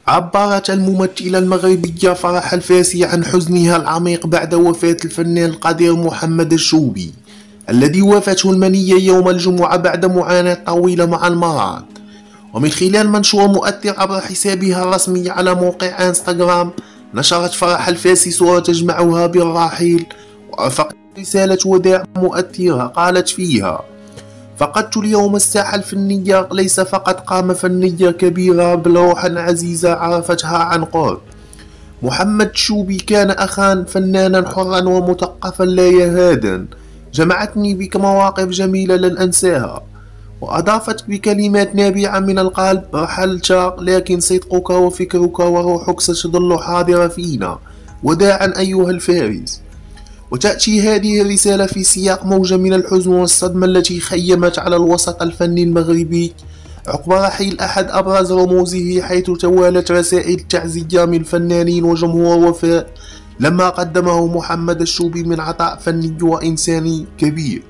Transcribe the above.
عبرت الممثلة المغربية فرح الفاسي عن حزنها العميق بعد وفاة الفنان القدير محمد الشوبي الذي وافته المنية يوم الجمعة بعد معاناة طويلة مع المرض. ومن خلال منشور مؤثر عبر حسابها الرسمي على موقع انستغرام، نشرت فرح الفاسي صورة تجمعها بالرحيل، ورافقت رسالة وداع مؤثرة قالت فيها: فقدت اليوم الساحة الفنية، ليس فقط قامة فنية كبيرة بل روحا عزيزة عرفتها عن قرب. محمد الشوبي كان أخا، فنانا حرا ومثقفا لا يهادا، جمعتني بك مواقف جميلة لن أنساها. وأضافت بكلمات نابعة من القلب: رحلت لكن صدقك وفكرك وروحك ستظل حاضرة فينا، وداعا أيها الفارس. وتأتي هذه الرسالة في سياق موجة من الحزن والصدمة التي خيمت على الوسط الفني المغربي عقب رحيل أحد أبرز رموزه، حيث توالت رسائل تعزية من فنانين وجمهور وفاء لما قدمه محمد الشوبي من عطاء فني وإنساني كبير.